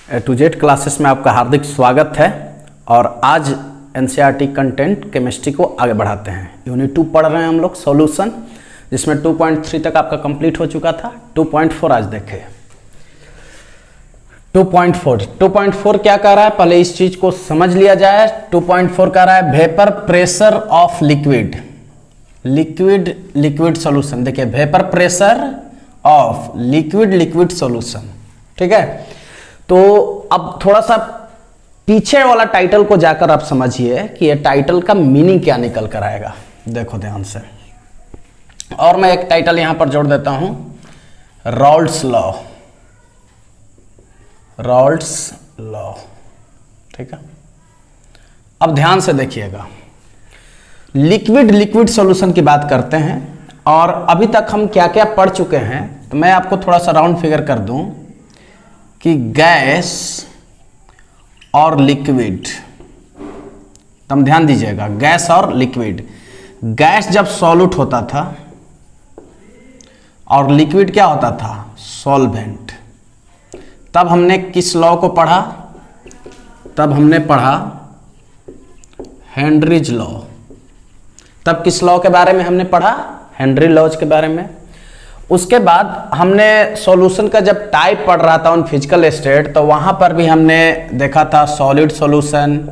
A to Z classes में आपका हार्दिक स्वागत है। और आज एनसीईआरटी कंटेंट केमिस्ट्री को आगे बढ़ाते हैं। यूनिट 2 पढ़ रहे हैं हम लोग सॉल्यूशन, जिसमें 2.3 तक आपका कंप्लीट हो चुका था। 2.4 आज देखें। 2.4 क्या कह रहा है, पहले इस चीज को समझ लिया जाए। 2.4 कह रहा है vapour pressure of liquid solution. देखिए vapour pressure of liquid solution, ठीक है। तो अब थोड़ा सा पीछे वाला टाइटल को जाकर आप समझिए कि ये टाइटल का मीनिंग क्या निकल कर आएगा। देखो ध्यान से, और मैं एक टाइटल यहां पर जोड़ देता हूं, राल्ट्स लॉ, ठीक है। अब ध्यान से देखिएगा, लिक्विड सॉल्यूशन की बात करते हैं और अभी तक हम क्या क्या पढ़ चुके हैं। तो मैं आपको थोड़ा सा राउंड फिगर कर दूं कि गैस और लिक्विड, तुम ध्यान दीजिएगा, गैस और लिक्विड। गैस जब सॉल्यूट होता था और लिक्विड क्या होता था, सॉल्वेंट। तब हमने किस लॉ को पढ़ा, तब हमने पढ़ा हेनरीज लॉ। तब किस लॉ के बारे में हमने पढ़ा, हेनरी लॉज के बारे में। उसके बाद हमने सॉल्यूशन का जब टाइप पढ़ रहा था ऑन फिजिकल स्टेट, तो वहां पर भी हमने देखा था सॉलिड सॉल्यूशन,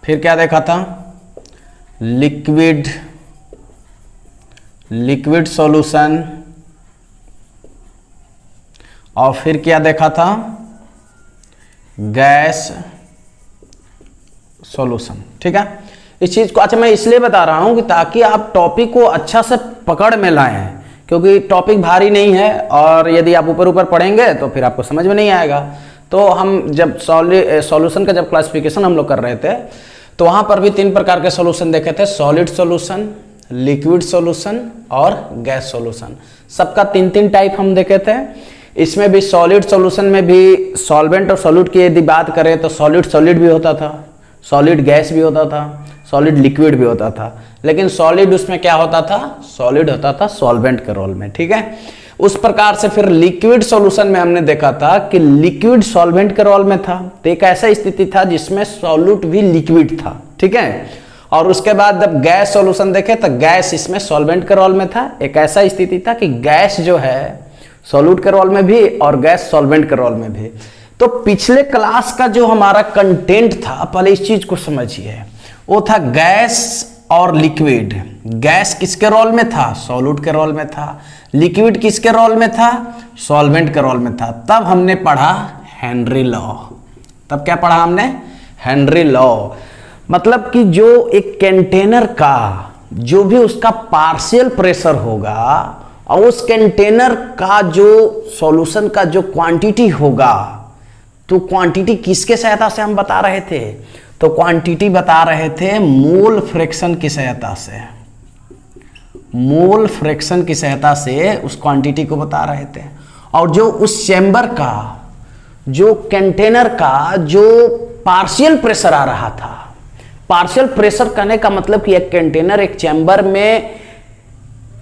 फिर क्या देखा था, लिक्विड सॉल्यूशन, और फिर क्या देखा था, गैस सॉल्यूशन, ठीक है। इस चीज को अच्छा मैं इसलिए बता रहा हूं कि ताकि आप टॉपिक को अच्छा से पकड़ में लाएं, क्योंकि टॉपिक भारी नहीं है और यदि आप ऊपर पढ़ेंगे तो फिर आपको समझ में नहीं आएगा। तो हम जब सॉल्यूशन का जब क्लासिफिकेशन हम लोग कर रहे थे, तो वहां पर भी 3 प्रकार के सॉल्यूशन देखे थे, सॉलिड सॉल्यूशन, लिक्विड सॉल्यूशन और गैस सॉल्यूशन। सबका 3 टाइप हम देखे थे। इसमें भी सॉलिड सॉल्यूशन में भी सॉल्वेंट और सॉल्यूट की यदि बात करें तो सॉलिड भी होता था, सॉलिड गैस भी होता था, सॉलिड लिक्विड भी होता था। लेकिन सॉलिड उसमें क्या होता था, सॉलिड होता था सॉल्वेंट के रोल में, ठीक है। उस प्रकार से फिर लिक्विड सॉल्यूशन में हमने देखा था कि लिक्विड सॉल्वेंट के रोल में था। तो एक ऐसा स्थिति था जिसमें सॉल्यूट भी लिक्विड था, ठीक है। और उसके बाद जब गैस सॉल्यूशन देखे तो गैस इसमें सॉल्वेंट के रोल में था। एक ऐसा स्थिति था कि गैस जो है सॉल्यूट के रोल में भी और गैस सॉल्वेंट के रोल में भी। तो पिछले क्लास का जो हमारा कंटेंट था, पहले इस चीज को समझिए, वो था गैस और लिक्विड। गैस किसके रोल में था, सॉल्यूट के रोल में था। लिक्विड किसके रोल में था, सॉल्वेंट के रोल में था। तब हमने पढ़ा हेनरी लॉ। तब क्या पढ़ा हमने, हेनरी लॉ। मतलब कि जो एक कंटेनर का जो भी उसका पार्शियल प्रेशर होगा और उस कंटेनर का जो सॉल्यूशन का जो क्वांटिटी होगा, तो क्वांटिटी किसके सहायता से हम बता रहे थे, तो क्वांटिटी बता रहे थे मोल फ्रैक्शन की सहायता से। मोल फ्रैक्शन की सहायता से उस क्वांटिटी को बता रहे थे। और जो उस चैम्बर का, जो कंटेनर का जो पार्शियल प्रेशर आ रहा था, पार्शियल प्रेशर कहने का मतलब कि एक कंटेनर, एक चैम्बर में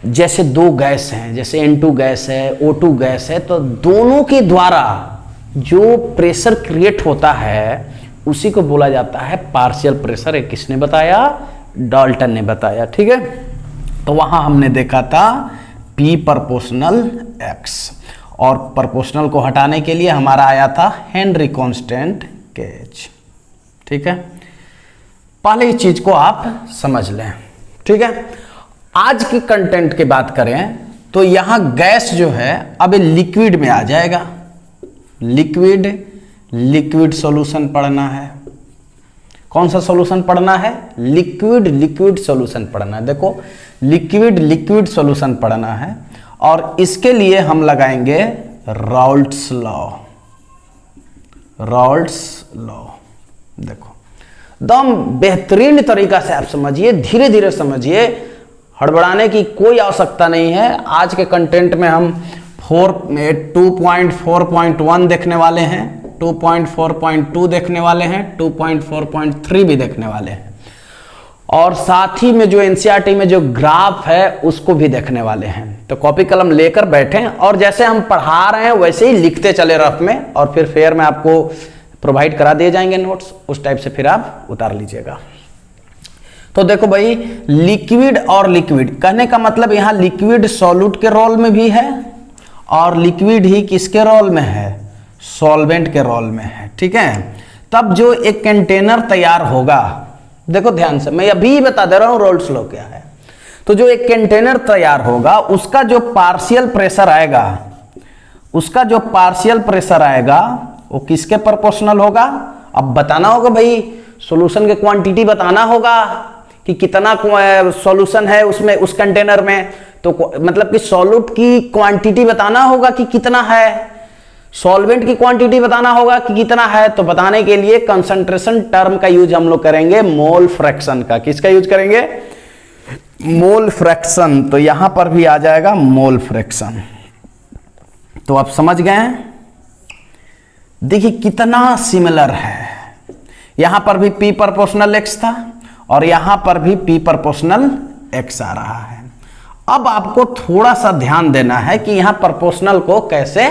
जैसे 2 गैस हैं, जैसे N2 गैस है, O2 गैस है, तो दोनों के द्वारा जो प्रेशर क्रिएट होता है उसी को बोला जाता है पार्शियल प्रेशर। एक किसने बताया, डाल्टन ने बताया, ठीक है। तो वहां हमने देखा था P प्रोपोर्शनल X, और प्रोपोर्शनल को हटाने के लिए हमारा आया था हेनरी कांस्टेंट KH, ठीक है। पहले इस चीज को आप समझ लें, ठीक है। आज की कंटेंट की बात करें तो यहां गैस जो है अब लिक्विड में आ जाएगा। लिक्विड सॉल्यूशन पढ़ना है। कौन सा सॉल्यूशन पढ़ना है, लिक्विड सॉल्यूशन पढ़ना है। देखो लिक्विड सॉल्यूशन पढ़ना है और इसके लिए हम लगाएंगे राल्ट्स लॉ। देखो एकदम बेहतरीन तरीका से आप समझिए, धीरे धीरे समझिए, हड़बड़ाने की कोई आवश्यकता नहीं है। आज के कंटेंट में हम 2.4.1 देखने वाले हैं, 2.4.2 देखने वाले हैं, 2.4.3 भी देखने वाले हैं। और साथ ही में जो एनसीईआरटी में जो ग्राफ है उसको भी देखने वाले हैं। तो कॉपी कलम लेकर बैठें और जैसे हम पढ़ा रहे हैं वैसे ही लिखते चले रफ में, और फिर फेयर में आपको प्रोवाइड करा दिए जाएंगे नोट्स, उस टाइप से फिर आप उतार लीजिएगा। तो देखो भाई, लिक्विड और लिक्विड कहने का मतलब यहाँ लिक्विड सॉल्यूट के रोल में भी है और लिक्विड ही किसके रोल में है, सॉल्वेंट के रोल में है, ठीक है। तब जो एक कंटेनर तैयार होगा, देखो ध्यान से, मैं अभी बता दे रहा हूं रोल्स लॉ क्या है। तो जो एक कंटेनर तैयार होगा उसका जो पार्शियल प्रेशर आएगा, उसका जो पार्शियल प्रेशर आएगा वो किसके प्रोपोर्शनल होगा। अब बताना होगा भाई, सॉल्यूशन के क्वांटिटी बताना होगा कि कितना सॉल्यूशन है उसमें, उस कंटेनर में। तो मतलब कि सॉल्यूट की क्वांटिटी बताना होगा कि कितना है, सॉल्वेंट की क्वांटिटी बताना होगा कि कितना है। तो बताने के लिए कंसंट्रेशन टर्म का यूज हम लोग करेंगे, मोल फ्रैक्शन का। किसका यूज करेंगे, मोल फ्रैक्शन। तो यहां पर भी आ जाएगा मोल फ्रैक्शन। तो आप समझ गए हैं, देखिए कितना सिमिलर है। यहां पर भी P प्रोपोर्शनल X था और यहां पर भी P प्रोपोर्शनल X आ रहा है। अब आपको थोड़ा सा ध्यान देना है कि यहां प्रोपोर्शनल को कैसे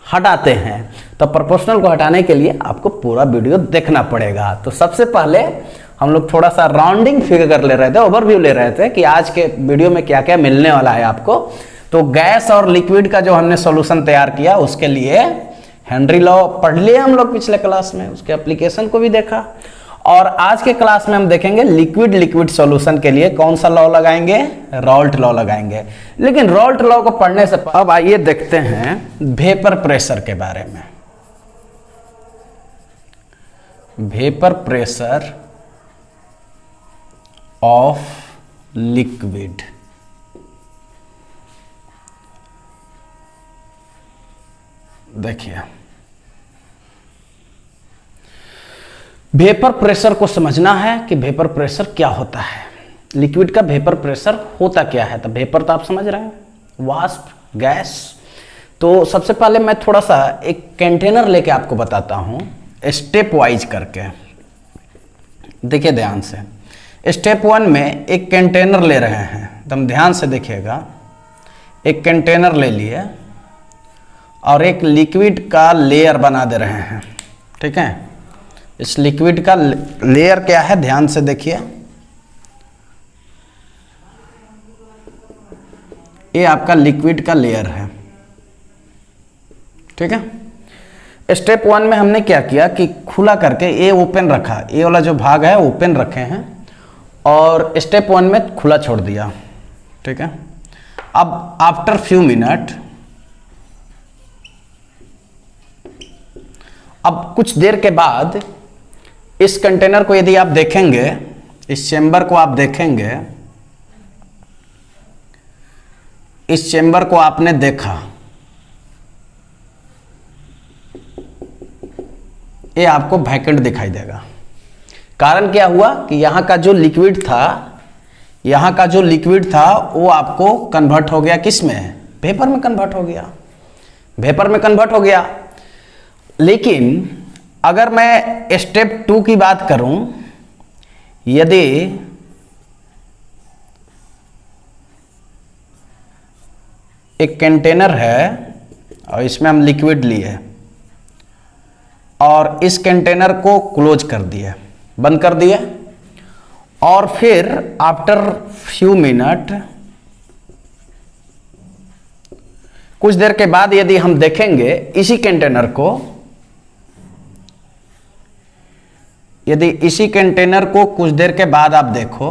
हटाते हैं। तो प्रोपोर्शनल को हटाने के लिए आपको पूरा वीडियो देखना पड़ेगा। तो सबसे पहले हम लोग थोड़ा सा राउंडिंग फिगर कर ले रहे थे, ओवरव्यू ले रहे थे कि आज के वीडियो में क्या क्या मिलने वाला है आपको। तो गैस और लिक्विड का जो हमने सॉल्यूशन तैयार किया उसके लिए हेनरी लॉ पढ़ लिए हम लोग पिछले क्लास में, उसके एप्लीकेशन को भी देखा। और आज के क्लास में हम देखेंगे लिक्विड लिक्विड सॉल्यूशन के लिए कौन सा लॉ लगाएंगे, रॉल्ट लॉ लगाएंगे। लेकिन रॉल्ट लॉ को पढ़ने से अब आइए देखते हैं वेपर प्रेशर के बारे में। Vapour pressure of liquid. देखिए, वेपर प्रेशर को समझना है कि वेपर प्रेशर क्या होता है, लिक्विड का वेपर प्रेशर होता क्या है। तो वेपर तो आप समझ रहे हैं, वाष्प, गैस। तो सबसे पहले मैं थोड़ा सा एक कंटेनर लेके आपको बताता हूं स्टेप वाइज करके। देखिए ध्यान से, स्टेप 1 में एक कंटेनर ले रहे हैं, एकदम ध्यान से देखिएगा। एक कंटेनर ले लिए और एक लिक्विड का लेयर बना दे रहे हैं, ठीक है। इस लिक्विड का लेयर क्या है, ध्यान से देखिए। ये आपका लिक्विड का लेयर है, ठीक है। स्टेप 1 में हमने क्या किया कि खुला करके ये ओपन रखा, ये वाला जो भाग है ओपन रखे हैं और स्टेप 1 में खुला छोड़ दिया, ठीक है। अब आफ्टर फ्यू मिनट, अब कुछ देर के बाद इस कंटेनर को यदि आप देखेंगे, इस चेंबर को आप देखेंगे, इस चेंबर को आपने देखा, ये आपको वैकेंट दिखाई देगा। कारण क्या हुआ कि यहां का जो लिक्विड था, यहां का जो लिक्विड था वो आपको कन्वर्ट हो गया किस में, वेपर में कन्वर्ट हो गया, वेपर में कन्वर्ट हो गया। लेकिन अगर मैं स्टेप 2 की बात करूं, यदि एक कंटेनर है और इसमें हम लिक्विड लिए और इस कंटेनर को क्लोज कर दिए, बंद कर दिए, और फिर आफ्टर फ्यू मिनट, कुछ देर के बाद यदि हम देखेंगे इसी कंटेनर को, यदि इसी कंटेनर को कुछ देर के बाद आप देखो,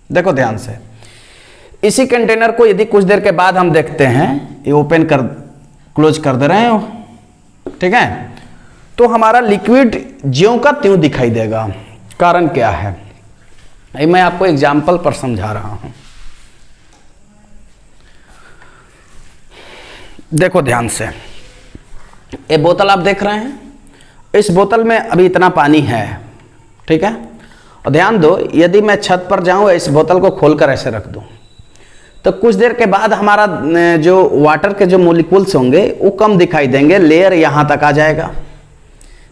देखो ध्यान से, इसी कंटेनर को यदि कुछ देर के बाद हम देखते हैं, ये ओपन कर क्लोज कर दे रहे हैं, ठीक है, तो हमारा लिक्विड ज्यों का त्यों दिखाई देगा। कारण क्या है, ये मैं आपको एग्जाम्पल पर समझा रहा हूं। देखो ध्यान से, ये बोतल आप देख रहे हैं, इस बोतल में अभी इतना पानी है, ठीक है। और ध्यान दो, यदि मैं छत पर जाऊं, इस बोतल को खोलकर ऐसे रख दूं, तो कुछ देर के बाद हमारा जो वाटर के जो मोलिक्यूल्स होंगे वो कम दिखाई देंगे, लेयर यहां तक आ जाएगा।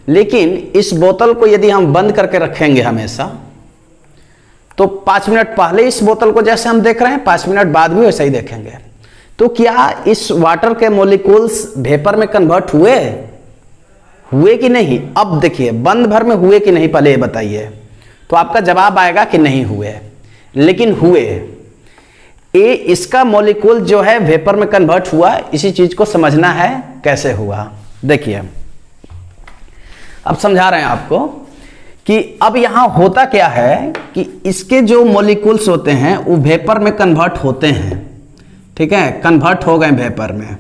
लेकिन इस बोतल को यदि हम बंद करके रखेंगे हमेशा, तो 5 मिनट पहले इस बोतल को जैसे हम देख रहे हैं 5 मिनट बाद भी वैसा ही देखेंगे। तो क्या इस वाटर के मॉलिक्यूल्स वेपर में कन्वर्ट हुए कि नहीं? अब देखिए बंद भर में हुए कि नहीं, पहले ये बताइए। तो आपका जवाब आएगा कि नहीं हुए, लेकिन हुए। इसका मॉलिक्यूल जो है वेपर में कन्वर्ट हुआ, इसी चीज को समझना है कैसे हुआ। देखिए अब समझा रहे हैं आपको कि अब यहां होता क्या है कि इसके जो मॉलिक्यूल्स होते हैं वो वेपर में कन्वर्ट होते हैं, ठीक है, कन्वर्ट हो गए वेपर में,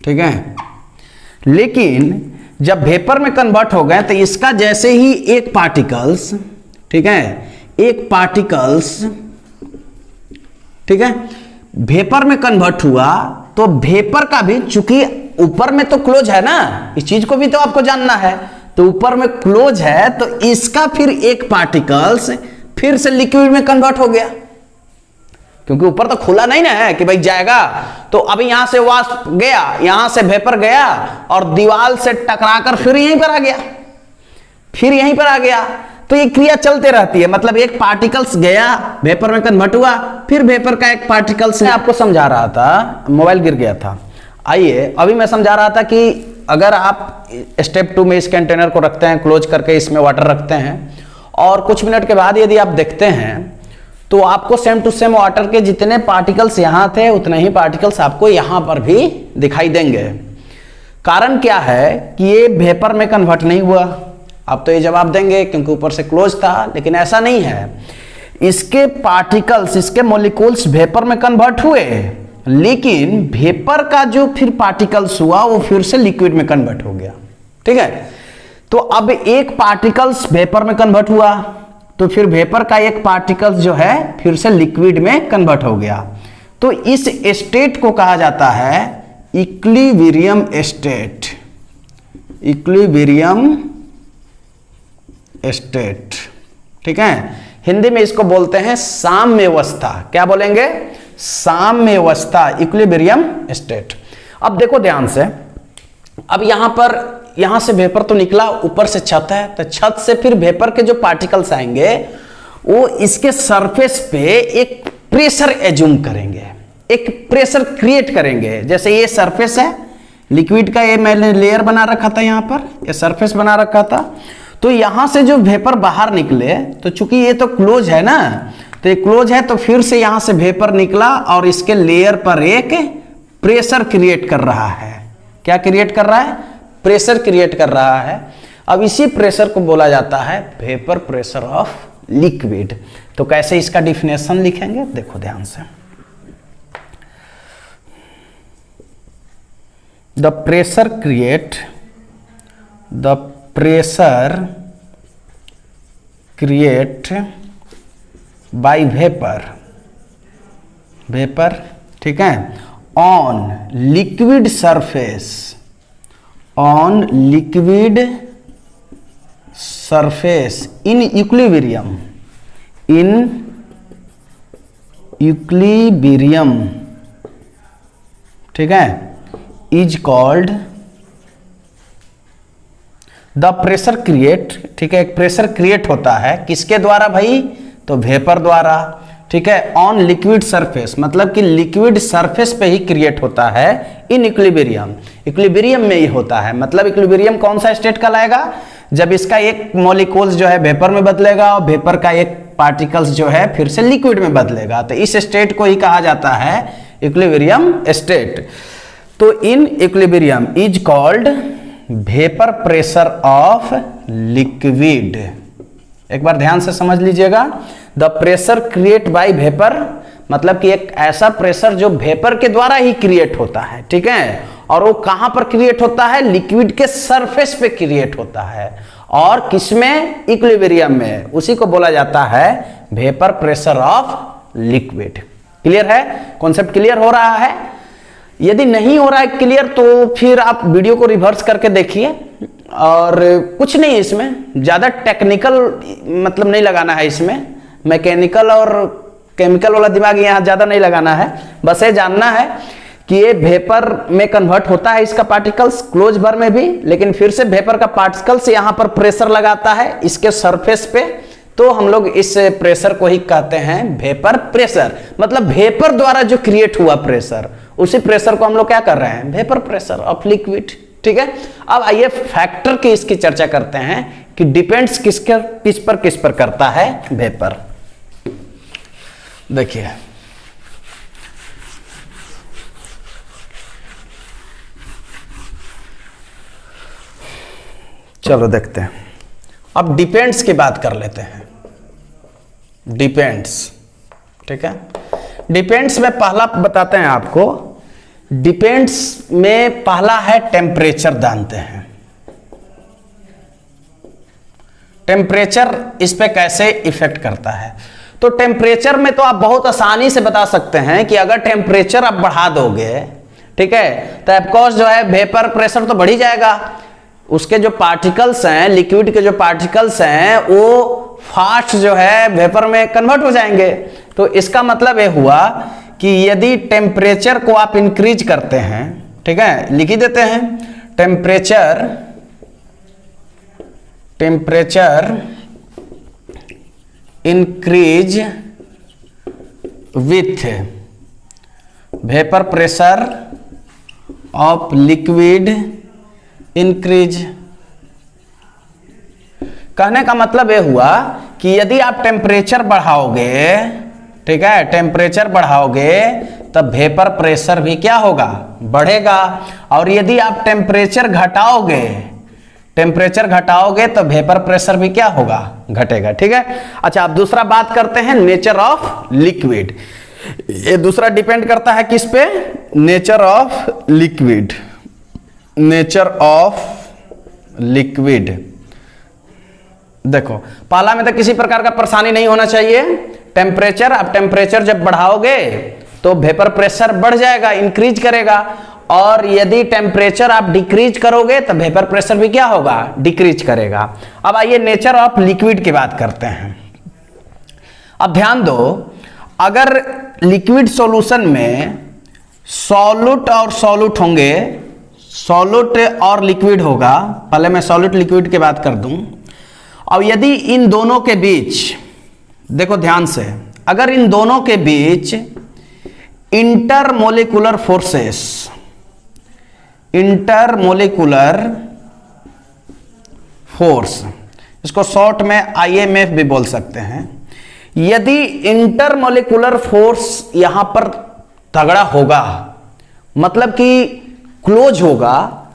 ठीक है। लेकिन जब वेपर में कन्वर्ट हो गए तो इसका जैसे ही एक पार्टिकल्स, ठीक है, एक पार्टिकल्स, ठीक है, वेपर में कन्वर्ट हुआ, तो वेपर का भी चूंकि ऊपर में तो क्लोज है ना, इस चीज को भी तो आपको जानना है, तो ऊपर में क्लोज है तो इसका फिर एक पार्टिकल्स फिर से लिक्विड में कन्वर्ट हो गया, क्योंकि ऊपर तो खुला नहीं ना है कि भाई जाएगा। तो अभी यहां से वाष्प गया, यहां से वेपर गया और दीवार से टकराकर फिर यहीं पर आ गया, फिर यहीं पर आ गया। तो ये क्रिया चलते रहती है, मतलब एक पार्टिकल्स गया वेपर में कन्वर्ट हुआ, फिर वेपर का एक पार्टिकल्स। मैं आपको समझा रहा था, मोबाइल गिर गया था। आइए अभी मैं समझा रहा था कि अगर आप स्टेप 2 में इस कंटेनर को रखते हैं क्लोज करके, इसमें वाटर रखते हैं और कुछ मिनट के बाद यदि आप देखते हैं तो आपको सेम टू सेम वाटर के जितने पार्टिकल्स यहां थे उतने ही पार्टिकल्स आपको यहां पर भी दिखाई देंगे। कारण क्या है कि ये वेपर में कन्वर्ट नहीं हुआ। आप तो ये जवाब देंगे क्योंकि ऊपर से क्लोज था, लेकिन ऐसा नहीं है। इसके पार्टिकल्स, इसके मॉलिक्यूल्स वेपर में कन्वर्ट हुए, लेकिन वेपर का जो फिर पार्टिकल्स हुआ वो फिर से लिक्विड में कन्वर्ट हो गया, ठीक है। तो अब एक पार्टिकल्स वेपर में कन्वर्ट हुआ, तो फिर वेपर का एक पार्टिकल्स जो है फिर से लिक्विड में कन्वर्ट हो गया। तो इस स्टेट को कहा जाता है इक्विलिब्रियम स्टेट, इक्विलिब्रियम स्टेट, ठीक है। हिंदी में इसको बोलते हैं साम्यावस्था। क्या बोलेंगे? साम्यावस्था, इक्विलिब्रियम स्टेट। अब देखो ध्यान से, अब यहां से वेपर तो निकला, ऊपर से छत है, तो छत से फिर वेपर के जो पार्टिकल्स आएंगे वो इसके सरफेस पे एक प्रेशर एज्यूम करेंगे, एक प्रेशर क्रिएट करेंगे। जैसे ये सरफेस है लिक्विड का, ये मैंने लेयर बना रखा था, यहां पर ये सरफेस बना रखा था। तो यहां से जो वेपर बाहर निकले, तो चूंकि ये तो क्लोज है ना, तो ये क्लोज है, तो फिर से यहां से वेपर निकला और इसके लेयर पर एक प्रेशर क्रिएट कर रहा है। क्या क्रिएट कर रहा है? प्रेशर क्रिएट कर रहा है। अब इसी प्रेशर को बोला जाता है वेपर प्रेशर ऑफ लिक्विड। तो कैसे इसका डिफिनेशन लिखेंगे, देखो ध्यान से। The pressure create bye vapour, ठीक है, on liquid surface in equilibrium, ठीक है, is called the pressure create, ठीक है। एक प्रेशर क्रिएट होता है किसके द्वारा भाई? तो वेपर द्वारा, ठीक है, ऑन लिक्विड सरफेस, मतलब कि लिक्विड सरफेस पे ही क्रिएट होता है इन इक्विलिब्रियम, इक्विलिब्रियम में ही होता है। मतलब इक्विलिब्रियम कौन सा स्टेट कहलाएगा? जब इसका एक मॉलिक्यूल्स जो है वेपर में बदलेगा और वेपर का एक पार्टिकल्स जो है फिर से लिक्विड में बदलेगा, तो इस स्टेट को ही कहा जाता है इक्विलिब्रियम स्टेट। तो in equilibrium is called vapour pressure of liquid. एक बार ध्यान से समझ लीजिएगा, the pressure create bye vapour, मतलब कि एक ऐसा प्रेशर जो वेपर के द्वारा ही क्रिएट होता है, ठीक है। और वो कहां पर क्रिएट होता है? लिक्विड के सरफेस पे क्रिएट होता है। और किसमें? इक्विलिब्रियम में। उसी को बोला जाता है vapour pressure of liquid. Clear है? कॉन्सेप्ट क्लियर हो रहा है? यदि नहीं हो रहा है क्लियर तो फिर आप वीडियो को रिवर्स करके देखिए। और कुछ नहीं, इसमें ज्यादा टेक्निकल मतलब नहीं लगाना है, इसमें मैकेनिकल और केमिकल वाला दिमाग यहाँ ज्यादा नहीं लगाना है। बस ये जानना है कि ये वेपर में कन्वर्ट होता है इसका पार्टिकल्स क्लोज भर में भी, लेकिन फिर से वेपर का पार्टिकल्स यहां पर प्रेशर लगाता है इसके सरफेस पे, तो हम लोग इस प्रेशर को ही कहते हैं वेपर प्रेशर। मतलब वेपर द्वारा जो क्रिएट हुआ प्रेशर, उसी प्रेशर को हम लोग क्या कर रहे हैं, वेपर प्रेशर ऑफ लिक्विड। ठीक है, अब आइए फैक्टर की इसकी चर्चा करते हैं कि डिपेंड्स किस पर करता है वेपर। देखिए चलो देखते हैं, अब डिपेंड्स की बात कर लेते हैं। डिपेंड्स, ठीक है, डिपेंड्स में पहला बताते हैं आपको। डिपेंड्स में पहला है टेम्परेचर, जानते हैं टेम्परेचर इस पे कैसे इफेक्ट करता है। तो टेम्परेचर में तो आप बहुत आसानी से बता सकते हैं कि अगर टेम्परेचर आप बढ़ा दोगे, ठीक है, तो ऑफकोर्स जो है वेपर प्रेशर तो बढ़ ही जाएगा। उसके जो पार्टिकल्स हैं, लिक्विड के जो पार्टिकल्स हैं, वो फास्ट जो है वेपर में कन्वर्ट हो जाएंगे। तो इसका मतलब ये हुआ कि यदि टेम्परेचर को आप इंक्रीज करते हैं, ठीक है, लिख ही देते हैं, temperature increase with vapour pressure of liquid increase. कहने का मतलब यह हुआ कि यदि आप टेम्परेचर बढ़ाओगे, ठीक है, टेम्परेचर बढ़ाओगे तब वेपर प्रेशर भी क्या होगा, बढ़ेगा। और यदि आप टेम्परेचर घटाओगे तो वेपर प्रेशर भी क्या होगा, घटेगा। ठीक है, अच्छा, अब दूसरा बात करते हैं नेचर ऑफ लिक्विड। ये दूसरा डिपेंड करता है किस पे, nature of liquid. Nature of liquid, देखो पहला में तो किसी प्रकार का परेशानी नहीं होना चाहिए। टेम्परेचर, अब टेम्परेचर जब बढ़ाओगे तो वेपर प्रेशर बढ़ जाएगा, इंक्रीज करेगा। और यदि टेम्परेचर आप डिक्रीज करोगे तो वेपर प्रेशर भी क्या होगा, डिक्रीज करेगा। अब आइए नेचर ऑफ लिक्विड की बात करते हैं। अब ध्यान दो, अगर लिक्विड सॉल्यूशन में सॉल्यूट और सॉल्यूट होंगे, सॉल्यूट और लिक्विड होगा, पहले मैं सॉल्यूट लिक्विड की बात कर दूं। और यदि इन दोनों के बीच, देखो ध्यान से, अगर इन दोनों के बीच इंटरमोलिकुलर फोर्स, इसको शॉर्ट में आईएमएफ भी बोल सकते हैं, यदि इंटरमोलिकुलर फोर्स यहां पर तगड़ा होगा, मतलब कि क्लोज होगा,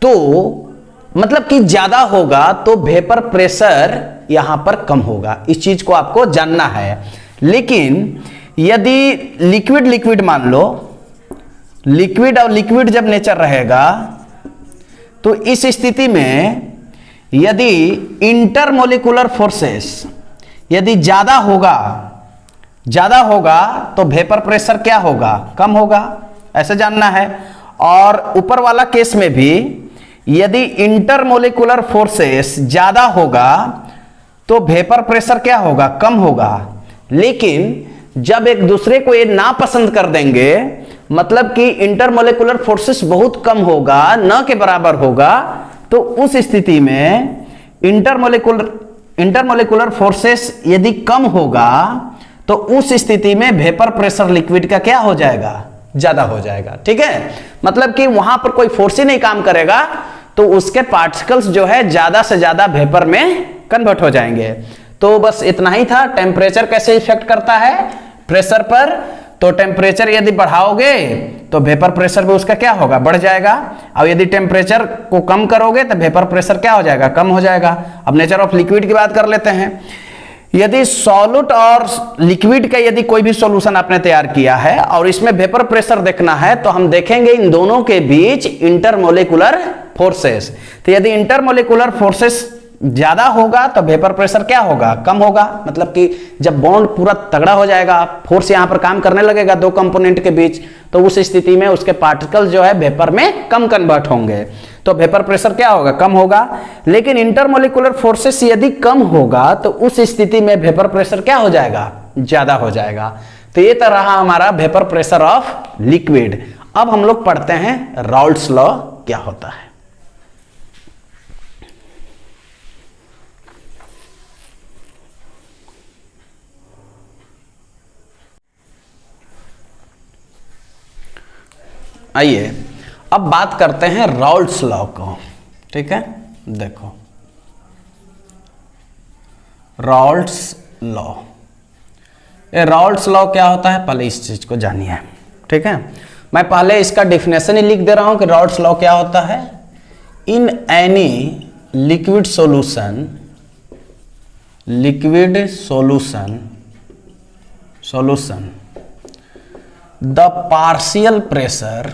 तो मतलब कि ज्यादा होगा, तो वेपर प्रेशर यहां पर कम होगा। इस चीज को आपको जानना है। लेकिन यदि लिक्विड मान लो, लिक्विड और लिक्विड जब नेचर रहेगा, तो इस स्थिति में यदि इंटरमोलिकुलर फोर्सेस यदि ज्यादा होगा तो वेपर प्रेशर क्या होगा, कम होगा, ऐसे जानना है। और ऊपर वाला केस में भी यदि इंटरमोलिकुलर फोर्सेस ज्यादा होगा तो वेपर प्रेशर क्या होगा, कम होगा। लेकिन जब एक दूसरे को ये नापसंद कर देंगे, मतलब कि इंटरमोलिकुलर फोर्सेस बहुत कम होगा, न के बराबर होगा, तो उस स्थिति में इंटरमोलिकुलर फोर्सेस यदि कम होगा, तो उस स्थिति में वेपर प्रेशर लिक्विड का क्या हो जाएगा, ज्यादा हो जाएगा। ठीक है, मतलब कि वहां पर कोई फोर्स ही नहीं काम करेगा, तो उसके पार्टिकल्स जो है ज्यादा से ज्यादा वेपर में कन्वर्ट हो जाएंगे। तो बस इतना ही था, टेम्परेचर कैसे इफेक्ट करता है प्रेशर पर। तो टेम्परेचर यदि बढ़ाओगे तो वेपर प्रेशर भी उसका क्या होगा, बढ़ जाएगा। और यदि टेम्परेचर को कम करोगे तो वेपर प्रेशर क्या हो जाएगा, कम हो जाएगा। अब नेचर ऑफ लिक्विड की बात कर लेते हैं। यदि सॉल्यूट और लिक्विड का यदि कोई भी सॉल्यूशन आपने तैयार किया है और इसमें वेपर प्रेशर देखना है, तो हम देखेंगे इन दोनों के बीच इंटरमोलिकुलर फोर्सेस। तो यदि इंटरमोलिकुलर फोर्सेस ज्यादा होगा तो वेपर प्रेशर क्या होगा, कम होगा। मतलब कि जब बॉन्ड पूरा तगड़ा हो जाएगा, फोर्स यहां पर काम करने लगेगा दो कंपोनेंट के बीच, तो उस स्थिति में उसके पार्टिकल जो है वेपर में कम कन्वर्ट होंगे, तो वेपर प्रेशर क्या होगा, कम होगा। लेकिन इंटरमोलिकुलर फोर्सेस यदि कम होगा तो उस स्थिति में वेपर प्रेशर क्या हो जाएगा, ज्यादा हो जाएगा। तो ये तो रहा हमारा वेपर प्रेशर ऑफ लिक्विड। अब हम लोग पढ़ते हैं राउल्ट्स लॉ क्या होता है। आइए अब बात करते हैं राउल्ट्स लॉ को। ठीक है, देखो राउल्ट्स लॉ, ये राउल्ट्स लॉ क्या होता है पहले इस चीज को जानिए। ठीक है, मैं पहले इसका डिफिनेशन ही लिख दे रहा हूं कि राउल्ट्स लॉ क्या होता है। In any liquid solution the partial pressure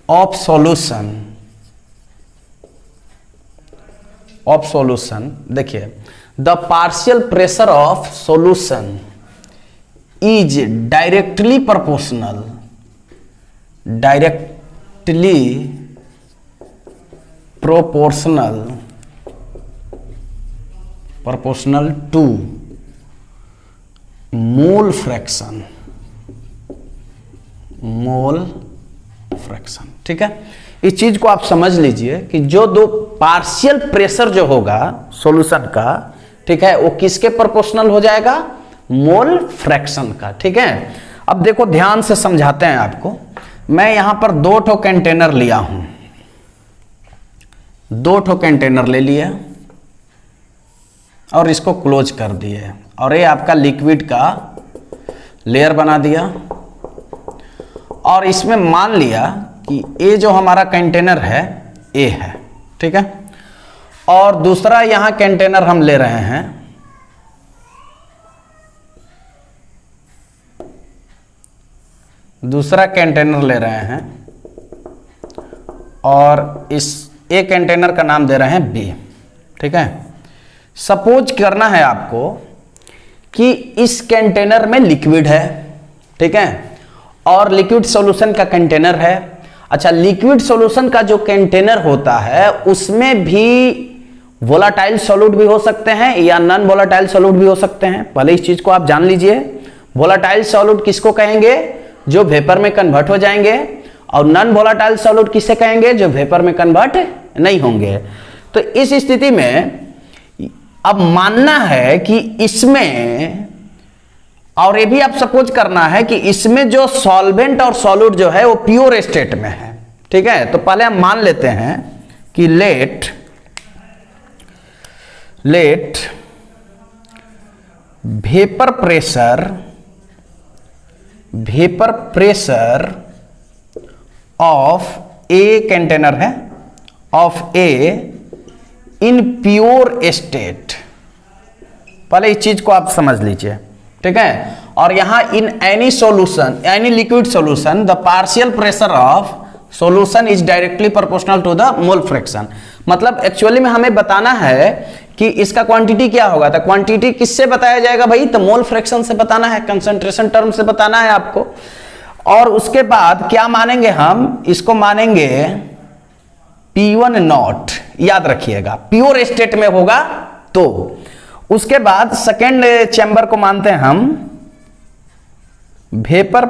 of solution, देखिए the partial pressure of solution is directly proportional to mole fraction. ठीक है, इस चीज को आप समझ लीजिए कि जो दो पार्शियल प्रेशर जो होगा सॉल्यूशन का, ठीक है, वो किसके प्रोपोर्शनल हो जाएगा, मोल फ्रैक्शन का। ठीक है, अब देखो ध्यान से समझाते हैं आपको। मैं यहां पर 2 ठो कंटेनर लिया हूं, 2 ठो कंटेनर ले लिए और इसको क्लोज कर दिए, और ये आपका लिक्विड का लेयर बना दिया, और इसमें मान लिया कि ये जो हमारा कंटेनर है ए है। ठीक है, और दूसरा यहां कंटेनर हम ले रहे हैं, दूसरा कंटेनर ले रहे हैं और इस ए कंटेनर का नाम दे रहे हैं बी। ठीक है, सपोज करना है आपको कि इस कंटेनर में लिक्विड है, ठीक है, और लिक्विड सॉल्यूशन का कंटेनर है। अच्छा, लिक्विड सॉल्यूशन का जो कंटेनर होता है उसमें भी वोलाटाइल सॉल्यूट भी हो सकते हैं या नॉन वोलाटाइल सॉल्यूट भी हो सकते हैं। पहले इस चीज को आप जान लीजिए। वोलाटाइल सॉल्यूट किसको कहेंगे, जो वेपर में कन्वर्ट हो जाएंगे, और नॉन वोलाटाइल सॉल्यूट किसे कहेंगे, जो वेपर में कन्वर्ट नहीं होंगे। तो इस स्थिति में अब मानना है कि इसमें, और ये भी आप सपोज करना है कि इसमें जो सॉल्वेंट और सॉल्यूट जो है वो प्योर स्टेट में है। ठीक है, तो पहले हम मान लेते हैं कि let vapour pressure of a container है, of a in pure state. पहले इस चीज को आप समझ लीजिए। ठीक है, और यहां in any solution, any liquid solution the partial pressure of solution is directly proportional to the mole fraction. मतलब एक्चुअली में हमें बताना है कि इसका क्वांटिटी क्या होगा। तो क्वांटिटी किससे बताया जाएगा भाई, तो मोल फ्रैक्शन से बताना है, कंसंट्रेशन टर्म से बताना है आपको। और उसके बाद क्या मानेंगे हम, इसको मानेंगे P1 नॉट, याद रखिएगा प्योर स्टेट में होगा तो। उसके बाद सेकेंड चैम्बर को मानते हैं हम vapour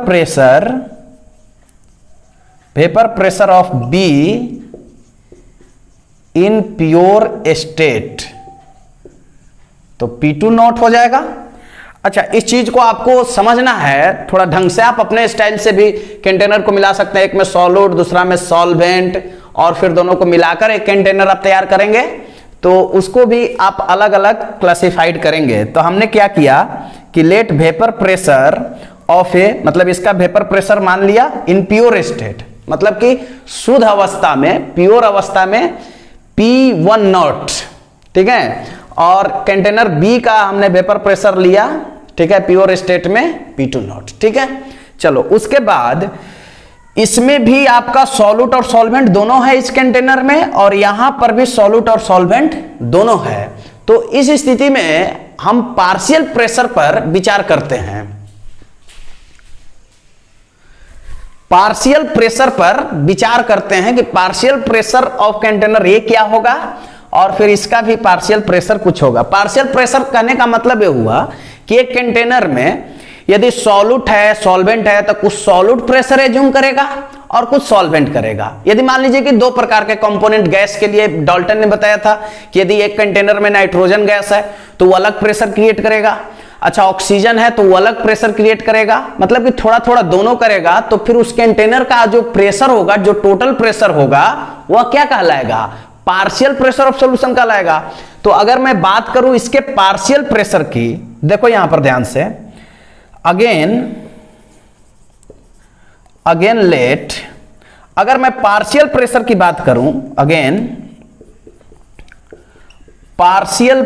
pressure of be in pure state, तो P2 नॉट हो जाएगा। अच्छा, इस चीज को आपको समझना है थोड़ा ढंग से। आप अपने स्टाइल से भी कंटेनर को मिला सकते हैं, एक में सॉल्यूट दूसरा में सॉल्वेंट, और फिर दोनों को मिलाकर एक कंटेनर आप तैयार करेंगे, तो उसको भी आप अलग अलग क्लासिफाइड करेंगे। तो हमने क्या किया कि लेट वेपर प्रेशर ऑफ ए, मतलब इसका वेपर प्रेशर मान लिया इन प्योर स्टेट, मतलब कि शुद्ध अवस्था में, प्योर अवस्था में P1 नॉट। ठीक है, और कंटेनर बी का हमने वेपर प्रेशर लिया, ठीक है, प्योर स्टेट में P2 नॉट। ठीक है, चलो उसके बाद इसमें भी आपका सॉल्यूट और सॉल्वेंट दोनों है इस कंटेनर में, और यहां पर भी सॉल्यूट और सॉल्वेंट दोनों है। तो इस स्थिति में हम पार्शियल प्रेशर पर विचार करते हैं। पार्शियल प्रेशर पर विचार करते हैं कि पार्शियल प्रेशर ऑफ कंटेनर ये क्या होगा, और फिर इसका भी पार्शियल प्रेशर कुछ होगा। पार्शियल प्रेशर कहने का मतलब ये हुआ कि एक कंटेनर में यदि सॉल्यूट है, सॉल्वेंट है, तो कुछ सॉल्यूट प्रेशर एज्यूम करेगा और कुछ सॉल्वेंट करेगा। यदि मान लीजिए कि दो प्रकार के कंपोनेंट गैस के लिए डाल्टन ने बताया था कि यदि एक कंटेनर में नाइट्रोजन गैस है तो वो अलग प्रेशर क्रिएट करेगा, अच्छा ऑक्सीजन है तो वो अलग प्रेशर क्रिएट करेगा, मतलब कि थोड़ा थोड़ा दोनों करेगा, तो फिर उस कंटेनर का जो प्रेशर होगा, जो टोटल प्रेशर होगा, वह क्या कहलाएगा? पार्शियल प्रेशर ऑफ सॉल्यूशन कहलाएगा। तो अगर मैं बात करूं इसके पार्शियल प्रेशर की, देखो यहां पर ध्यान से, अगेन लेट, अगर मैं पार्शियल प्रेशर की बात करूं, अगेन पार्शियल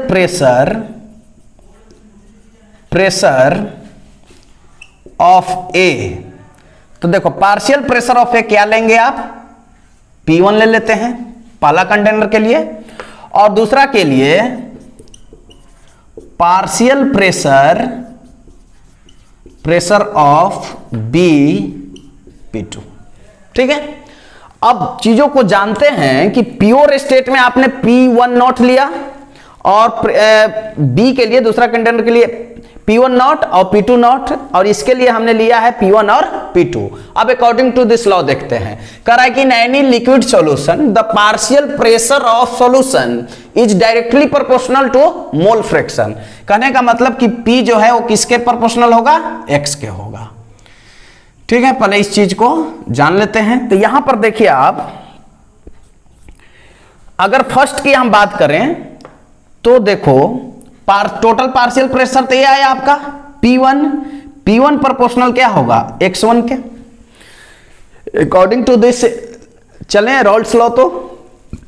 प्रेशर ऑफ ए, तो देखो पार्शियल प्रेशर ऑफ ए क्या लेंगे आप? P1 ले लेते हैं पहला कंटेनर के लिए, और दूसरा के लिए partial pressure of B P2। ठीक है, अब चीजों को जानते हैं कि प्योर स्टेट में आपने P1 नॉट लिया और बी के लिए, दूसरा कंटेनर के लिए P1 नॉट और P2 नॉट, और इसके लिए हमने लिया है P1 और P2। अब अकॉर्डिंग टू दिस लॉ देखते हैं, कह रहा है कि in any liquid solution the partial pressure of solution is directly proportional to mole fraction. कहने का मतलब कि P जो है वो किसके प्रोपोर्शनल होगा? X के होगा। ठीक है, पहले इस चीज को जान लेते हैं। तो यहां पर देखिए आप, अगर फर्स्ट की हम बात करें तो देखो टोटल पार्शियल प्रेशर तो ये आया आपका P1 प्रोपोर्शनल क्या होगा? X1 के। अकॉर्डिंग टू दिस चलें रॉल्स लॉ, तो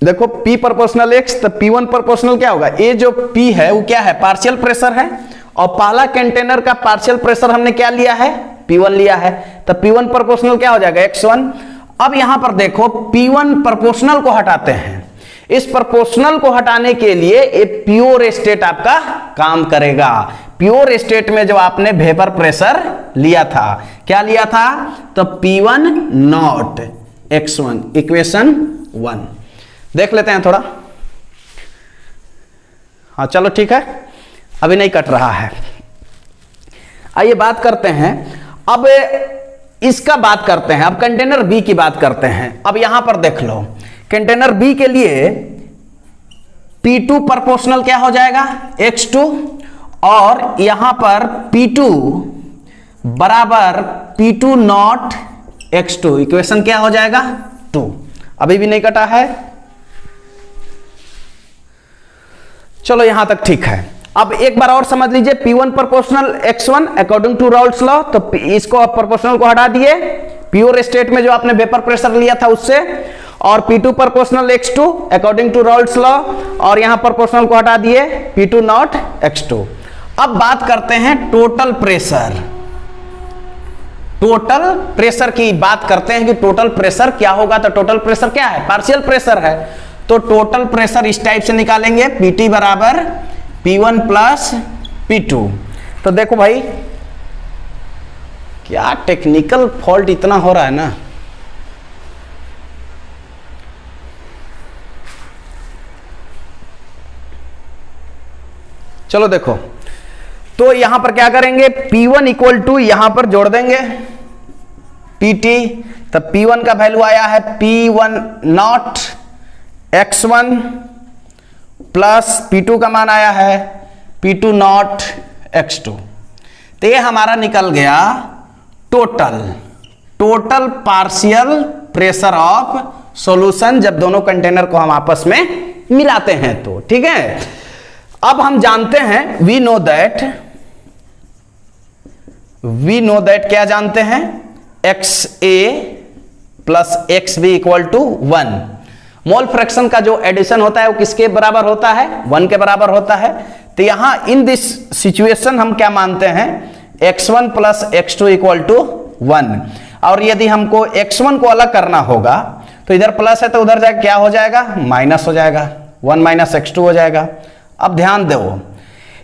देखो P प्रोपोर्शनल X, तो P1 प्रोपोर्शनल क्या होगा? ये जो P है वो क्या है? पार्शियल प्रेशर है, और पहला कंटेनर का पार्शियल प्रेशर हमने क्या लिया है? P1 लिया है, तो P1 प्रोपोर्शनल क्या हो जाएगा? X1। अब यहां पर देखो P1 प्रोपोर्शनल को हटाते हैं, इस प्रोपोर्शनल को हटाने के लिए एक प्योर स्टेट आपका काम करेगा। प्योर स्टेट में जो आपने वेपर प्रेशर लिया था, क्या लिया था? तो P1 नॉट X1, इक्वेशन 1 देख लेते हैं थोड़ा। हाँ चलो ठीक है, अभी नहीं कट रहा है। आइए बात करते हैं, अब इसका बात करते हैं, अब कंटेनर बी की बात करते हैं। अब यहां पर देख लो, कंटेनर बी के लिए P2 प्रोपोर्शनल क्या हो जाएगा? X2, और यहां पर P2 बराबर P2 नॉट X2, इक्वेशन क्या हो जाएगा? 2। अभी भी नहीं कटा है, चलो यहां तक ठीक है। अब एक बार और समझ लीजिए, P1 proportional X1 according to Raoult's law, तो इसको प्रोपोर्शनल को हटा दिए, प्योर स्टेट में जो आपने वेपर प्रेशर लिया था उससे, और P2 proportional X2 according to Raoult's law, और यहां प्रोपोर्शनल को हटा दिए P2 नॉट X2। अब बात करते हैं टोटल प्रेशर। टोटल प्रेशर की बात करते हैं कि टोटल प्रेशर क्या होगा। तो टोटल प्रेशर क्या है? पार्शियल प्रेशर है, तो टोटल प्रेशर इस टाइप से निकालेंगे, PT बराबर P1 प्लस P2। तो देखो भाई, क्या टेक्निकल फॉल्ट इतना हो रहा है ना। चलो देखो, तो यहां पर क्या करेंगे? P1 इक्वल टू यहां पर जोड़ देंगे PT, तब P1 का वैल्यू आया है P1 not X1 plus P2 का मान आया है P2 नॉट X2। तो ये हमारा निकल गया total partial pressure of solution, जब दोनों कंटेनर को हम आपस में मिलाते हैं तो। ठीक है, अब हम जानते हैं, वी नो दैट क्या जानते हैं? XA plus XB equal to 1। Mole fraction का जो एडिशन होता है वो किसके बराबर होता है? 1 के बराबर होता है। तो यहां इन दिस सिचुएशन हम क्या मानते हैं? X1 plus X2 equal to 1। और यदि हमको X1 को अलग करना होगा तो इधर प्लस है तो उधर जाके क्या हो जाएगा? माइनस हो जाएगा, 1 माइनस X2 हो जाएगा। अब ध्यान दो,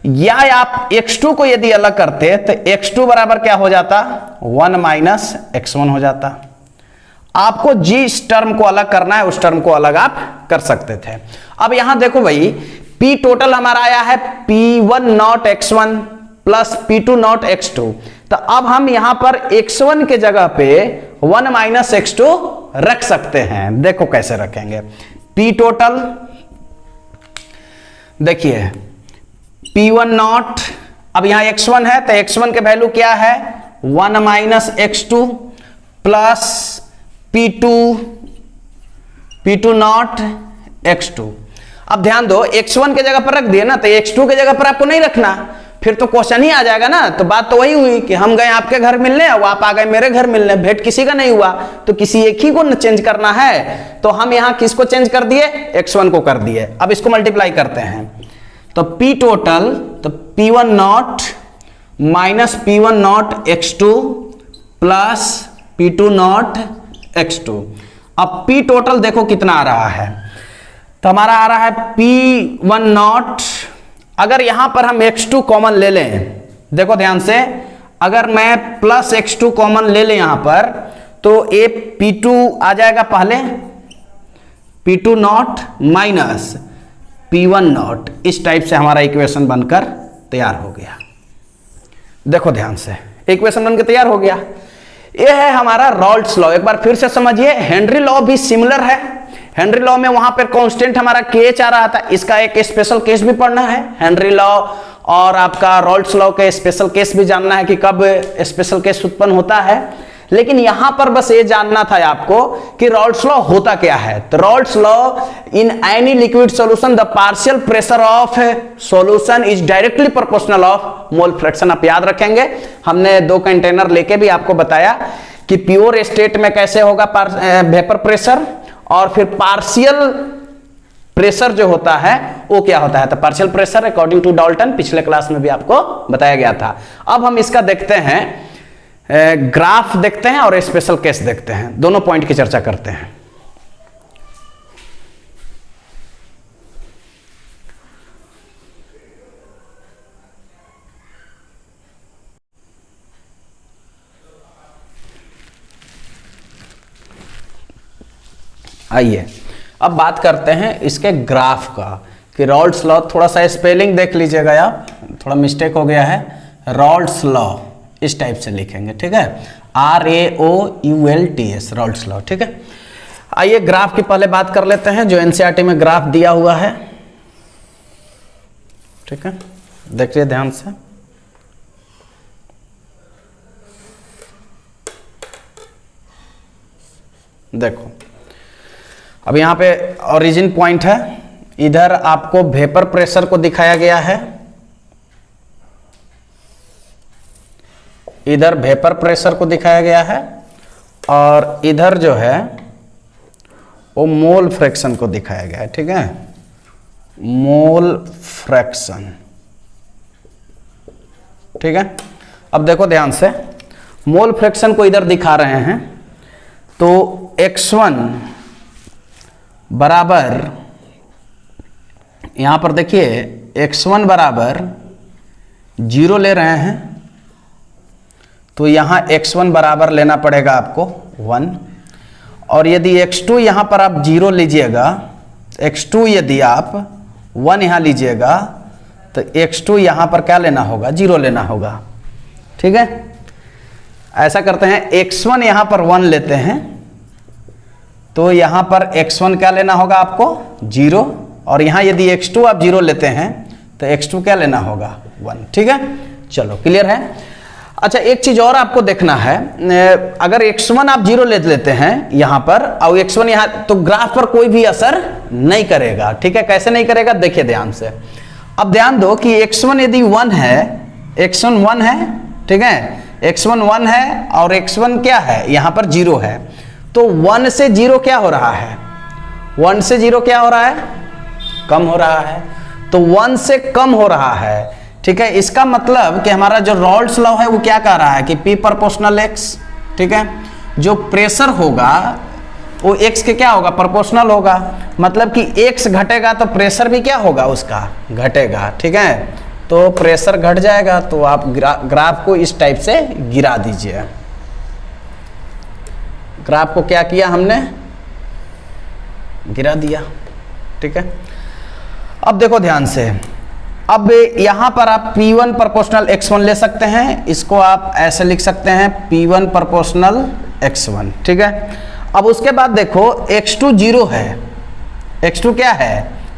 या आप X2 को यदि अलग करते तो X2 बराबर क्या हो जाता? 1 माइनस X1 हो जाता। आपको जिस टर्म को अलग करना है उस टर्म को अलग आप कर सकते थे। अब यहां देखो भाई, P टोटल हमारा आया है P1 not X1 plus P2 not x2। तो अब हम यहां पर x1 के जगह पे 1 माइनस x2 रख सकते हैं। देखो कैसे रखेंगे। P टोटल देखिए P1 नॉट, अब यहां x1 है तो x1 के वैल्यू क्या है 1 minus x2 plus P2 not x2। अब ध्यान दो x1 के जगह पर रख दिए ना, तो x2 के जगह पर आपको नहीं रखना, फिर तो क्वेश्चन ही आ जाएगा ना। तो बात तो वही हुई कि हम गए आपके घर मिलने, वो आप आ गए मेरे घर मिलने, भेंट किसी का नहीं हुआ, तो किसी एक ही को चेंज करना है। तो हम यहां किसको चेंज कर दिए, x1 को कर दिए। अब इसको मल्टीप्लाई करते हैं तो P टोटल, तो P1 not minus P1 not x2 plus P2 not x2। अब P टोटल देखो कितना आ रहा है, तो हमारा आ रहा है P1 नॉट, अगर यहां पर हम x2 कॉमन ले लें, देखो ध्यान से, अगर मैं प्लस x2 कॉमन ले लें यहां पर, तो ये P2 आ जाएगा पहले, P2 not minus P1 not, इस टाइप से हमारा इक्वेशन बनकर तैयार हो गया। देखो ध्यान से, इक्वेशन बनकर तैयार हो गया। यह है हमारा रॉल्स लॉ। एक बार फिर से समझिए, हेनरी लॉ भी सिमिलर है। हेनरी लॉ में वहां पर कांस्टेंट हमारा KH आ रहा था, इसका एक स्पेशल केस भी पढ़ना है। हेनरी लॉ और आपका रॉल्स लॉ के स्पेशल केस भी जानना है कि कब स्पेशल केस उत्पन्न होता है। लेकिन यहां पर बस ये जानना था आपको कि रॉल्स लॉ होता क्या है। तो Rawls law, in any liquid solution the partial pressure of solution is directly proportional of mole fraction. आप याद रखेंगे, हमने 2 कंटेनर लेके भी आपको बताया कि प्योर स्टेट में कैसे होगा वेपर प्रेशर, और फिर पार्शियल प्रेशर जो होता है वो क्या होता है। तो partial pressure according to Dalton पिछले क्लास में भी आपको बताया गया था। अब हम इसका देखते हैं, ग्राफ देखते हैं और स्पेशल केस देखते हैं, दोनों पॉइंट की चर्चा करते हैं। आइए अब बात करते हैं इसके ग्राफ का, कि रॉल्स लॉ, थोड़ा सा स्पेलिंग देख लीजिएगा आप, थोड़ा मिस्टेक हो गया है। रॉल्स लॉ इस टाइप से लिखेंगे, ठीक है, RAOULTS, रॉल्स लॉ, ठीक है। आइए ग्राफ की पहले बात कर लेते हैं, जो NCERT में ग्राफ दिया हुआ है, ठीक है, देखिए ध्यान से। देखो अब यहां पे ओरिजिन पॉइंट है, इधर आपको वेपर प्रेशर को दिखाया गया है, इधर वेपर प्रेशर को दिखाया गया है, और इधर जो है वो मोल फ्रैक्शन को दिखाया गया है, ठीक है, मोल फ्रैक्शन, ठीक है। अब देखो ध्यान से, मोल फ्रैक्शन को इधर दिखा रहे हैं, तो x1 बराबर, यहां पर देखिए x1 बराबर 0 ले रहे हैं, तो यहां x1 बराबर लेना पड़ेगा आपको 1, और यदि x2 यहां पर आप 0 लीजिएगा, x2 यदि आप 1 यहां लीजिएगा, तो x2 यहां पर क्या लेना होगा, 0 लेना होगा, ठीक है। ऐसा करते हैं, x1 यहां पर 1 लेते हैं, तो यहां पर x1 क्या लेना होगा आपको 0, और यहां यदि x2 आप 0 लेते हैं तो x2 क्या लेना होगा 1, ठीक है। चलो क्लियर है। अच्छा एक चीज और आपको देखना है, अगर x1 आप 0 ले लेते हैं यहां पर, और x1 यहां, तो ग्राफ पर कोई भी असर नहीं करेगा, ठीक है। कैसे नहीं करेगा, देखिए ध्यान से। अब ध्यान दो कि x1 यदि 1 है, x1 1 है, ठीक है, x1 1 है और x1 क्या है, यहां पर 0 है, तो 1 से 0 क्या हो रहा है, 1 से 0 क्या हो रहा है, कम हो रहा है, तो 1 से कम हो रहा है, ठीक है। इसका मतलब कि हमारा जो रॉल्स लॉ है वो क्या कह रहा है कि P प्रोपोर्शनल x, ठीक है, जो प्रेशर होगा वो x के क्या होगा, प्रोपोर्शनल होगा, मतलब कि x घटेगा तो प्रेशर भी क्या होगा, उसका घटेगा, ठीक है। तो प्रेशर घट जाएगा, तो आप ग्राफ को इस टाइप से गिरा दीजिए। ग्राफ को क्या किया हमने, गिरा दिया, ठीक है। अब देखो ध्यान से, अब यहां पर आप P1 प्रोपोर्शनल x1 ले सकते हैं, इसको आप ऐसे लिख सकते हैं P1 प्रोपोर्शनल x1, ठीक है। अब उसके बाद देखो x2 0 है, x2 क्या है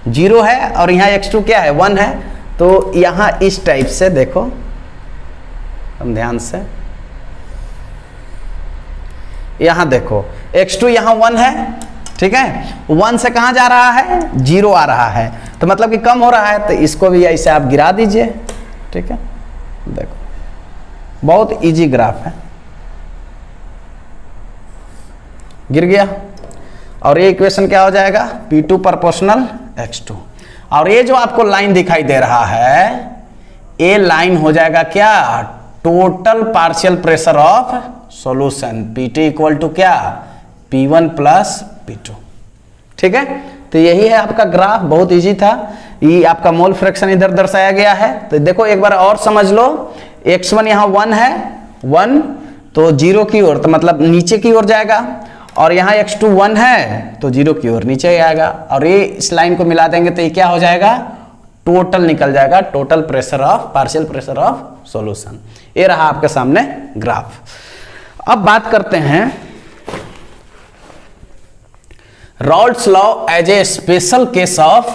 0 है, और यहाँ x2 क्या है 1 है, तो यहाँ इस टाइप से देखो, हम ध्यान से यहाँ देखो x2 यहाँ 1 है, ठीक है, 1 से कहाँ जा रहा है 0 आ रहा है, तो मतलब कि कम हो रहा है, तो इसको भी ऐसे आप गिरा दीजिए, ठीक है। देखो बहुत इजी ग्राफ है, गिर गया, और ये इक्वेशन क्या हो जाएगा P2 प्रोपोर्शनल x2, और ये जो आपको लाइन दिखाई दे रहा है ये लाइन हो जाएगा क्या total partial pressure of solution, P2 equal to क्या P1 प्लस P2, ठीक है। तो यही है आपका ग्राफ, बहुत इजी था, ये आपका मोल फ्रैक्शन इधर दर्शाया गया है। तो देखो एक बार और समझ लो, x1 यहाँ 1 है, 1 तो 0 की ओर, तो मतलब नीचे की ओर जाएगा, और यहाँ x2 1 है तो 0 की ओर नीचे आएगा, और ये इस लाइन को मिला देंगे तो ये क्या हो जाएगा टोटल निकल जाएगा, total pressure of partial pressure of solution. ये रहा आपके सामने ग्राफ। अब बात करते हैं Raoult's law as a special case of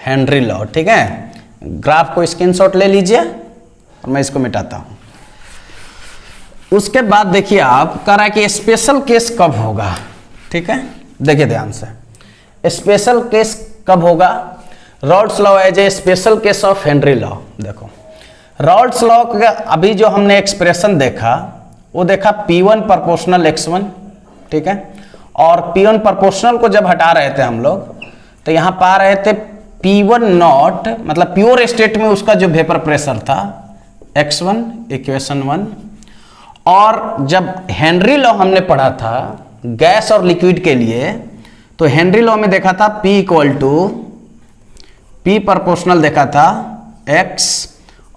Henry law, ठीक है। ग्राफ को स्क्रीनशॉट ले लीजिए और मैं इसको मिटाता हूं। उसके बाद देखिए आप कह रहा है कि स्पेशल केस कब होगा, ठीक है, देखिए ध्यान से, स्पेशल केस कब होगा, Raoult's law as a special case of Henry law. देखो रॉल्स लॉ का अभी जो हमने एक्सप्रेशन देखा वो देखा P1 प्रोपोर्शनल x1, ठीक है, और P1 प्रोपोर्शनल को जब हटा रहे थे हम लोग तो यहां पा रहे थे P1 नॉट, मतलब प्योर स्टेट में उसका जो वेपर प्रेशर था x1 इक्वेशन 1, और जब हेनरी लॉ हमने पढ़ा था गैस और लिक्विड के लिए तो हेनरी लॉ में देखा था P equal to P proportional देखा था x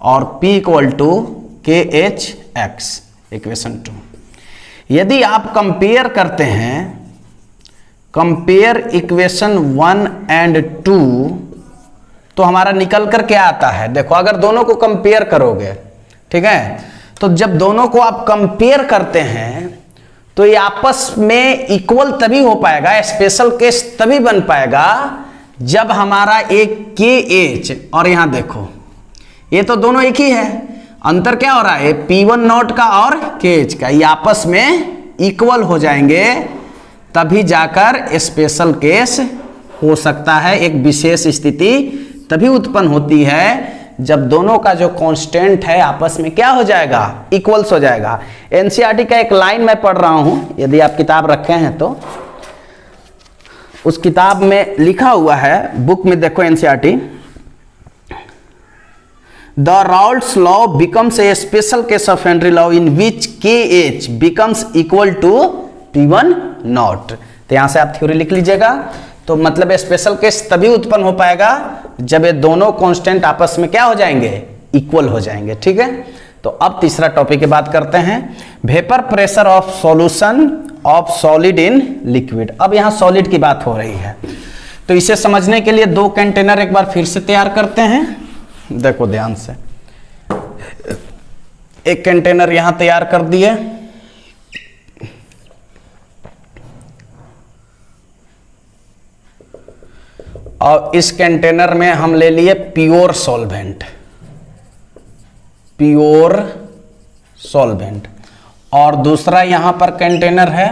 और P equal to KHX equation 2। यदि आप कंपेयर करते हैं, कंपेयर इक्वेशन 1 एंड 2, तो हमारा निकल कर क्या आता है, देखो अगर दोनों को कंपेयर करोगे, ठीक है, तो जब दोनों को आप कंपेयर करते हैं तो ये आपस में इक्वल तभी हो पाएगा, स्पेशल केस तभी बन पाएगा जब हमारा एक KH, और यहां देखो ये तो दोनों एक ही है, अंतर क्या हो रहा है P1 नॉट का और KH का, ये आपस में इक्वल हो जाएंगे, तभी जाकर स्पेशल केस हो सकता है। एक विशेष स्थिति तभी उत्पन्न होती है जब दोनों का जो कांस्टेंट है आपस में क्या हो जाएगा इक्वल्स हो जाएगा। एनसीईआरटी का एक लाइन मैं पढ़ रहा हूं, यदि आप किताब रखे हैं तो उस किताब में लिखा हुआ है, बुक में देखो NCERT, the Raoult's law becomes a special case of Henry law in which KH becomes equal to P1 not. तो यहां से आप थ्योरी लिख लीजिएगा, तो मतलब स्पेशल केस तभी उत्पन्न हो पाएगा जब ये दोनों कांस्टेंट आपस में क्या हो जाएंगे इक्वल हो जाएंगे, ठीक है। तो अब तीसरा टॉपिक की बात करते हैं, vapour pressure of solution of solid in liquid. अब यहां सॉलिड की बात हो रही है, तो इसे समझने के लिए दो कंटेनर एक बार फिर से तैयार करते हैं। देखो ध्यान से, एक कंटेनर यहां तैयार कर दिए, और इस कंटेनर में हम ले लिए प्योर सॉल्वेंट, प्योर सॉल्वेंट, और दूसरा यहां पर कंटेनर है,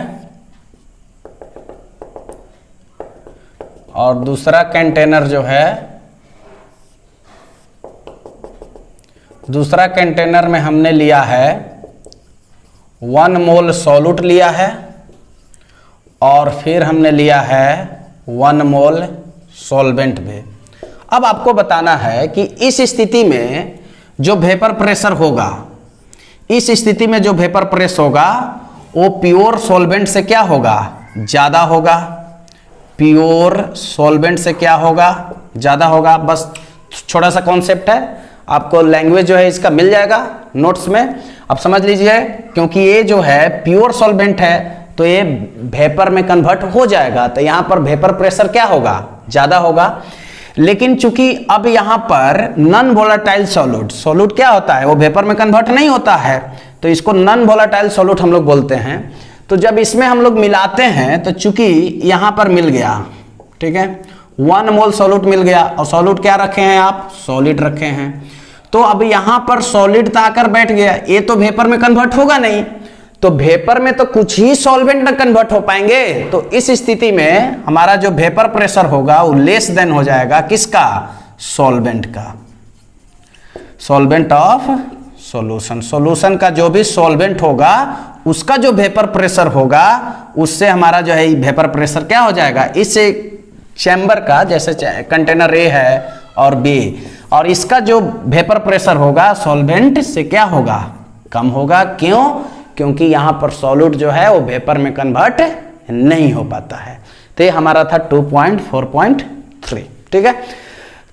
और दूसरा कंटेनर जो है, दूसरा कंटेनर में हमने लिया है 1 मोल सॉल्यूट लिया है, और फिर हमने लिया है 1 मोल सॉल्वेंट भी। अब आपको बताना है कि इस स्थिति में जो वेपर प्रेशर होगा, इस स्थिति में जो वेपर प्रेस होगा वो प्योर सॉल्वेंट से क्या होगा ज्यादा होगा, प्योर सॉल्वेंट से क्या होगा ज्यादा होगा। बस छोटा सा कॉन्सेप्ट है, आपको लैंग्वेज जो है इसका मिल जाएगा नोट्स में, अब समझ लीजिए, क्योंकि ये जो है प्योर सॉल्वेंट है तो ये वेपर में कन्वर्ट हो जाएगा, तो यहां पर वेपर प्रेशर क्या होगा ज्यादा होगा। लेकिन चूंकि अब यहां पर नॉन वोलेटाइल सॉल्यूट, सॉल्यूट क्या होता है, वो वेपर में कन्वर्ट नहीं होता है, तो इसको नॉन वोलेटाइल सॉल्यूट हम लोग बोलते हैं। तो जब इसमें हम लोग मिलाते हैं तो चूंकि यहां पर मिल गया, ठीक है, 1 मोल सॉल्यूट मिल गया, और सॉल्यूट क्या रखे हैं आप, सॉलिड रखे हैं। तो अब यहां पर सॉलिड आकर बैठ गया, ये तो वेपर में कन्वर्ट होगा नहीं, तो वेपर में तो कुछ ही सॉल्वेंट में कन्वर्ट हो पाएंगे। तो इस स्थिति में हमारा जो वेपर प्रेशर होगा वो लेस देन हो जाएगा किसका, सॉल्वेंट का, सॉल्वेंट ऑफ सॉल्यूशन। सॉल्यूशन का जो भी सॉल्वेंट होगा उसका जो वेपर प्रेशर होगा उससे हमारा जो है वेपर प्रेशर क्या हो जाएगा, इस चैम्बर का, जैसे कंटेनर ए है और बी, और इसका जो वेपर प्रेशर होगा सॉल्वेंट से क्या होगा, कम होगा। क्यों, क्योंकि यहां पर सॉल्यूट जो है वो वेपर में कन्वर्ट नहीं हो पाता है। तो ये हमारा था 2.4.3, ठीक है।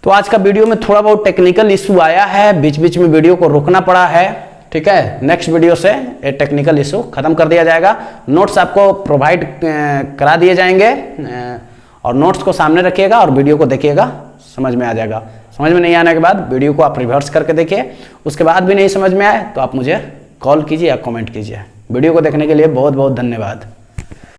तो आज का वीडियो में थोड़ा बहुत टेक्निकल इशू आया है, बीच बीच में वीडियो को रोकना पड़ा है, ठीक है। नेक्स्ट वीडियो से ये टेक्निकल इशू खत्म कर दिया जाएगा। नोट्स आपको प्रोवाइड करा दिए जाएंगे, और नोट्स को सामने रखिएगा और वीडियो को देखिएगा, समझ में आ जाएगा। समझ में नहीं आने के बाद वीडियो को आप रिवर्स करके देखिए, उसके बाद भी नहीं समझ में आए तो आप मुझे कॉल कीजिए या कमेंट कीजिए। वीडियो को देखने के लिए बहुत बहुत धन्यवाद।